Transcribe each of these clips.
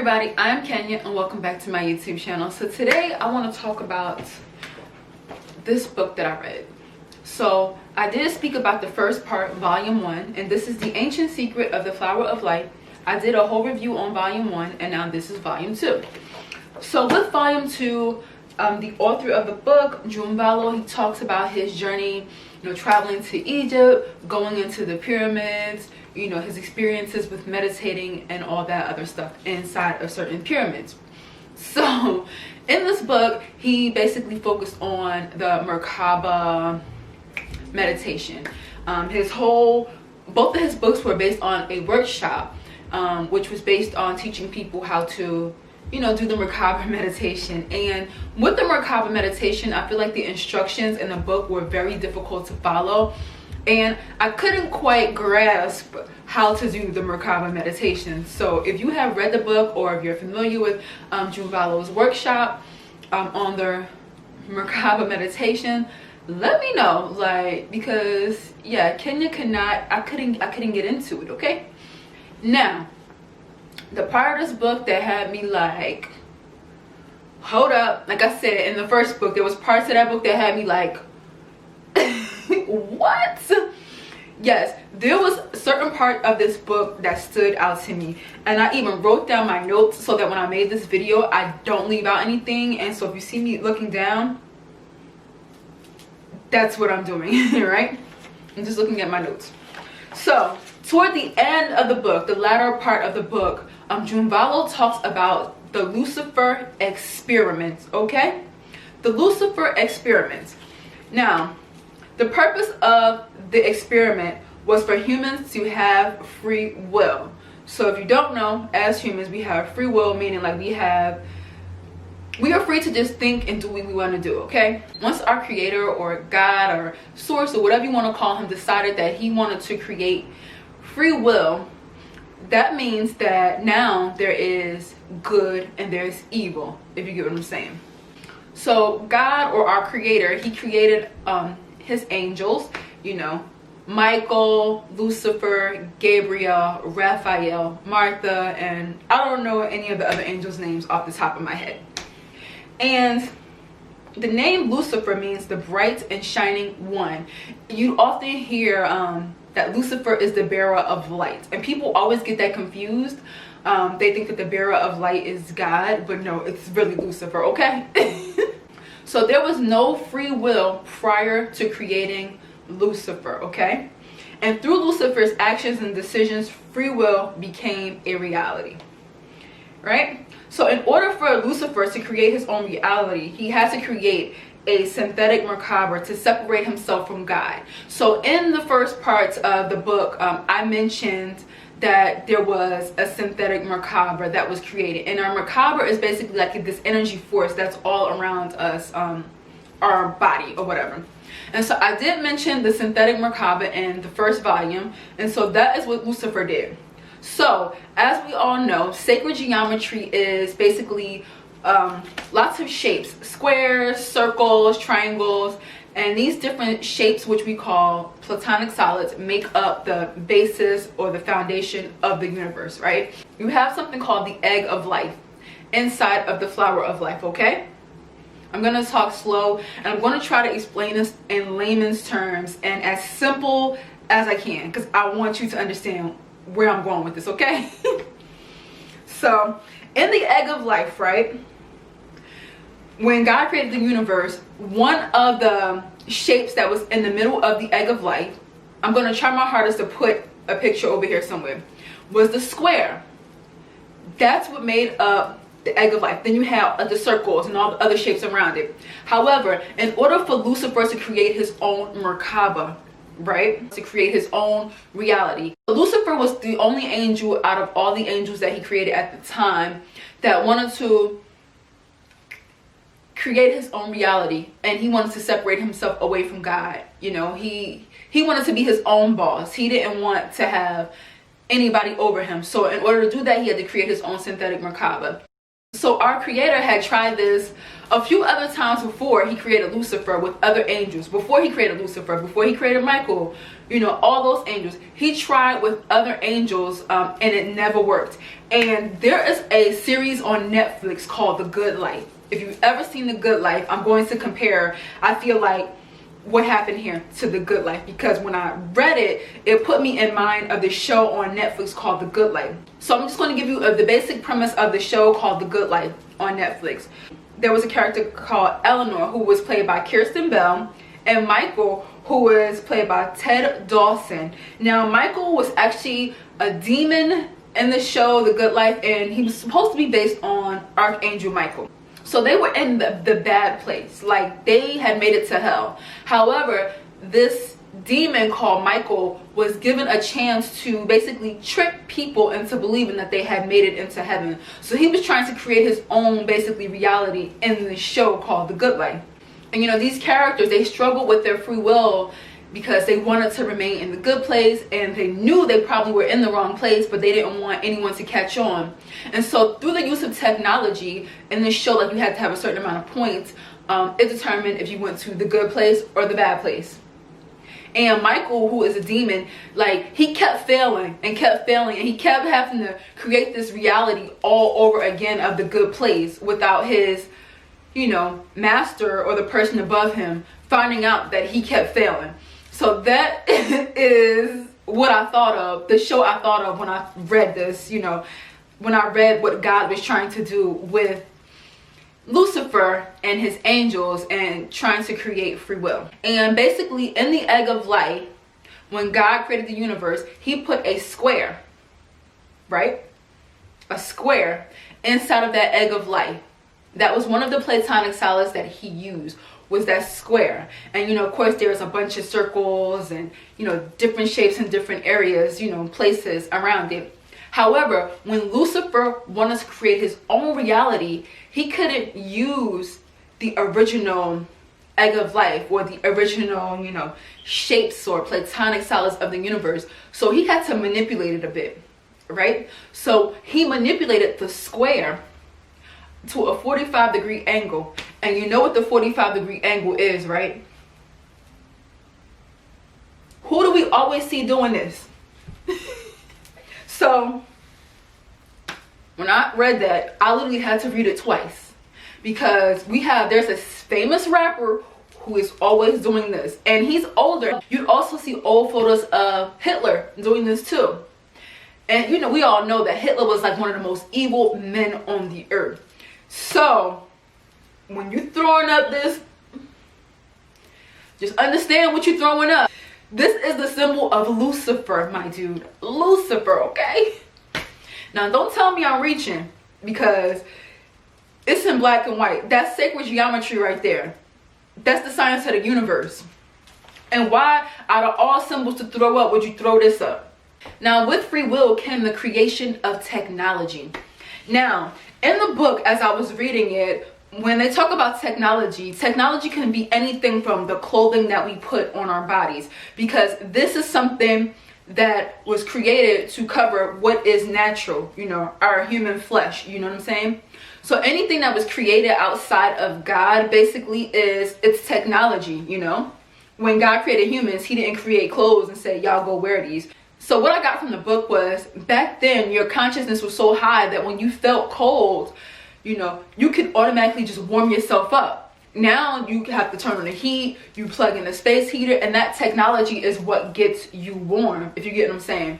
everybody, I'm Kenya and welcome back to my YouTube channel. So today I want to talk about this book that I read. So I did speak about the first part, volume 1, and this is The Ancient Secret of the Flower of Life. I did a whole review on volume 1 and now this is volume 2. So with volume 2, the author of the book, Jumbalo, he talks about his journey, traveling to Egypt, going into the pyramids, his experiences with meditating and all that other stuff inside of certain pyramids. So in this book, he basically focused on the Merkaba meditation. Both of his books were based on a workshop, which was based on teaching people how to do the Merkaba meditation. And with the Merkaba meditation, I feel like the instructions in the book were very difficult to follow, and I couldn't quite grasp how to do the Merkaba meditation. So if you have read the book or if you're familiar with Jumbalo's workshop on the Merkaba meditation, let me know, because yeah, Kenya I couldn't get into it. Okay, now the part of this book that had me like, hold up, like I said in the first book, there was parts of that book that had me like what? Yes, there was a certain part of this book that stood out to me, and I even wrote down my notes so that when I made this video I don't leave out anything. And so if you see me looking down, that's what I'm doing. Right, I'm just looking at my notes. So toward the end of the book, the latter part of the book, Jumbalo talks about the Lucifer Experiments. Okay, the Lucifer Experiments. Now, the purpose of the experiment was for humans to have free will. So if you don't know, as humans, we have free will, meaning like we are free to just think and do what we want to do. Okay, once our creator or God or source or whatever you want to call him decided that he wanted to create free will, that means that now there is good and there's evil, if you get what I'm saying. So God, or our creator, he created his angels, Michael, Lucifer, Gabriel, Raphael, Martha, and I don't know any of the other angels' names off the top of my head. And the name Lucifer means the bright and shining one. You often hear that Lucifer is the bearer of light, and people always get that confused. They think that the bearer of light is God, but no, it's really Lucifer. Okay. So there was no free will prior to creating Lucifer. Okay, and through Lucifer's actions and decisions, free will became a reality. Right? So in order for Lucifer to create his own reality, he had to create a synthetic Merkaba to separate himself from God. So in the first part of the book, I mentioned that there was a synthetic Merkaba that was created, and our Merkaba is basically like this energy force that's all around us, our body or whatever. And so I did mention the synthetic Merkaba in the first volume, and so that is what Lucifer did. So as we all know, sacred geometry is basically lots of shapes: squares, circles, triangles, and these different shapes, which we call platonic solids, make up the basis or the foundation of the universe. Right? You have something called the egg of life inside of the flower of life. Okay, I'm gonna talk slow and I'm gonna try to explain this in layman's terms and as simple as I can, because I want you to understand where I'm going with this. Okay. So in the egg of life, right, when God created the universe, one of the shapes that was in the middle of the egg of life, I'm going to try my hardest to put a picture over here somewhere, was the square. That's what made up the egg of life. Then you have the circles and all the other shapes around it. However, in order for Lucifer to create his own Merkaba, right, to create his own reality, Lucifer was the only angel out of all the angels that he created at the time that wanted to create his own reality, and he wanted to separate himself away from God. He wanted to be his own boss. He didn't want to have anybody over him. So in order to do that, he had to create his own synthetic Merkaba. So our creator had tried this a few other times before he created Lucifer with other angels. Before he created Lucifer, before he created Michael, you know, all those angels. He tried with other angels and it never worked. And there is a series on Netflix called The Good Life. If you've ever seen The Good Life, I'm going to compare, I feel like, what happened here to The Good Life, because when I read it, it put me in mind of the show on Netflix called The Good Life. So I'm just going to give you the basic premise of the show called The Good Life on Netflix. There was a character called Eleanor who was played by Kirsten Bell, and Michael, who was played by Ted Dawson. Now Michael was actually a demon in the show The Good Life, and he was supposed to be based on Archangel Michael. So they were in the bad place, like they had made it to hell. However, this demon called Michael was given a chance to basically trick people into believing that they had made it into heaven. So he was trying to create his own basically reality in the show called The Good Life. And you know, these characters, they struggled with their free will because they wanted to remain in the good place, and they knew they probably were in the wrong place, but they didn't want anyone to catch on. And so through the use of technology in this show, like you had to have a certain amount of points, it determined if you went to the good place or the bad place. And Michael, who is a demon, like he kept failing and kept failing, and he kept having to create this reality all over again of the good place without his, you know, master or the person above him finding out that he kept failing. So that is what I thought of, the show I thought of when I read this, you know, when I read what God was trying to do with Lucifer and his angels and trying to create free will. And basically in the egg of light, when God created the universe, he put a square, right? A square inside of that egg of light. That was one of the platonic solids that he used, was that square. And you know, of course, there's a bunch of circles and, you know, different shapes in different areas, you know, places around it. However, when Lucifer wanted to create his own reality, he couldn't use the original egg of life or the original, you know, shapes or platonic solids of the universe. So he had to manipulate it a bit, right? So he manipulated the square to a 45-degree angle. And you know what the 45-degree angle is, right? Who do we always see doing this? So when I read that, I literally had to read it twice, because there's a famous rapper who is always doing this, and he's older. You'd also see old photos of Hitler doing this too. And you know, we all know that Hitler was like one of the most evil men on the earth. So when you're throwing up this, just understand what you're throwing up. This is the symbol of Lucifer, my dude. Lucifer, okay? Now don't tell me I'm reaching, because it's in black and white. That's sacred geometry right there. That's the science of the universe. And why, out of all symbols to throw up, would you throw this up? Now, with free will came the creation of technology. Now, in the book, as I was reading it, when they talk about technology, technology can be anything from the clothing that we put on our bodies, because this is something that was created to cover what is natural, you know, our human flesh, you know what I'm saying? So anything that was created outside of God basically it's technology, you know? When God created humans, he didn't create clothes and say, y'all go wear these. So what I got from the book was, back then your consciousness was so high that when you felt cold, you know, you could automatically just warm yourself up. Now you have to turn on the heat, you plug in a space heater, and that technology is what gets you warm, if you get what I'm saying.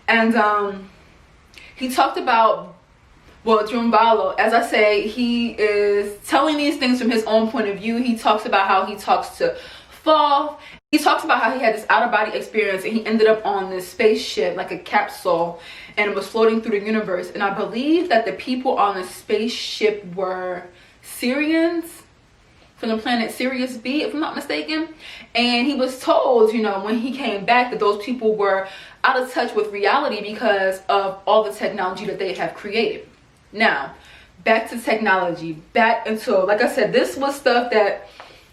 And he talked about, well, Jumbalo, as I say, he is telling these things from his own point of view. He talks about how he talks to Fall. He talks about how he had this out-of-body experience, and he ended up on this spaceship, like a capsule, and it was floating through the universe. And I believe that the people on the spaceship were Syrians from the planet Sirius B, if I'm not mistaken. And he was told, you know, when he came back, that those people were out of touch with reality because of all the technology that they have created. Now, back to technology, back until, like I said, this was stuff that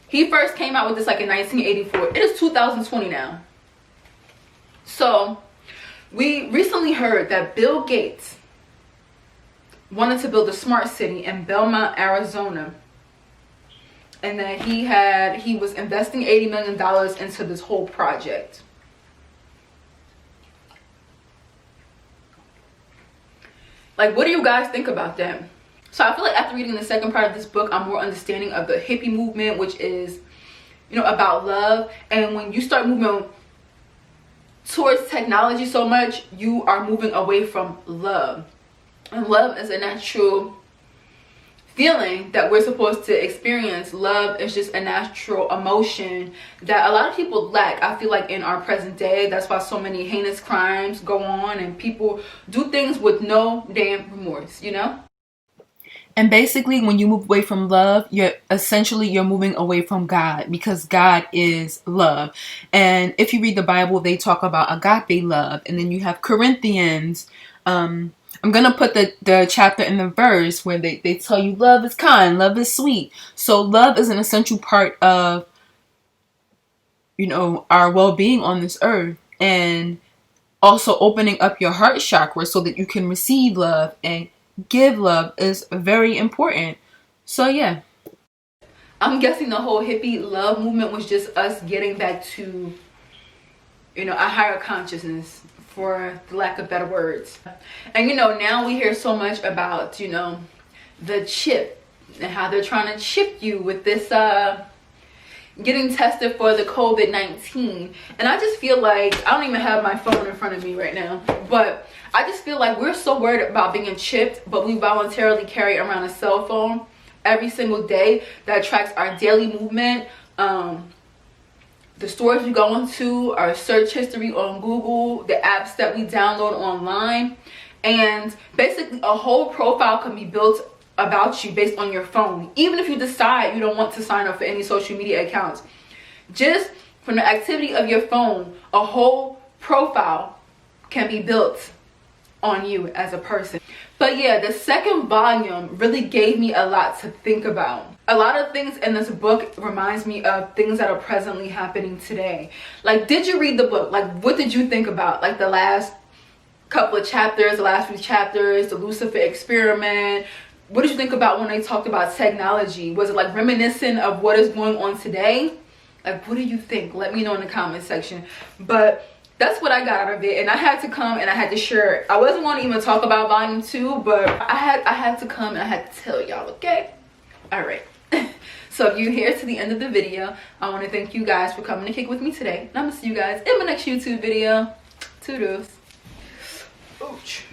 he first came out with this like in 1984. It is 2020 now. So we recently heard that Bill Gates wanted to build a smart city in Belmont, Arizona. And that he was investing $80 million into this whole project. Like, what do you guys think about that? So I feel like after reading the second part of this book, I'm more understanding of the hippie movement, which is, you know, about love. And when you start moving towards technology so much, you are moving away from love. And love is a natural feeling that we're supposed to experience. Love is just a natural emotion that a lot of people lack, I feel like, in our present day. That's why so many heinous crimes go on and people do things with no damn remorse, you know? And basically, when you move away from love, you're moving away from God, because God is love. And if you read the Bible, they talk about agape love. And then you have Corinthians. I'm going to put the chapter in the verse where they tell you love is kind, love is sweet. So love is an essential part of, you know, our well-being on this earth. And also opening up your heart chakra so that you can receive love and give love is very important. So yeah, I'm guessing the whole hippie love movement was just us getting back to, you know, a higher consciousness, for the lack of better words. And you know, now we hear so much about, you know, the chip and how they're trying to chip you with this getting tested for the COVID-19. And I just feel like, I don't even have my phone in front of me right now, but I just feel like we're so worried about being chipped, but we voluntarily carry around a cell phone every single day that tracks our daily movement, the stores we go into, our search history on Google, the apps that we download online. And basically a whole profile can be built about you based on your phone, even if you decide you don't want to sign up for any social media accounts. Just from the activity of your phone, a whole profile can be built on you as a person. But yeah, the second volume really gave me a lot to think about. A lot of things in this book reminds me of things that are presently happening today. Like, did you read the book? Like, what did you think about, like, the last couple of chapters, the last few chapters, the Lucifer Experiment? What did you think about when they talked about technology? Was it like reminiscent of what is going on today? Like, what do you think? Let me know in the comment section. But that's what I got out of it, and I had to come and I had to share it. I wasn't going to even talk about volume 2, but I had to come and I had to tell y'all, okay? All right. So if you're here to the end of the video, I want to thank you guys for coming to kick with me today. And I'm going to see you guys in my next YouTube video. Toodles. Ouch.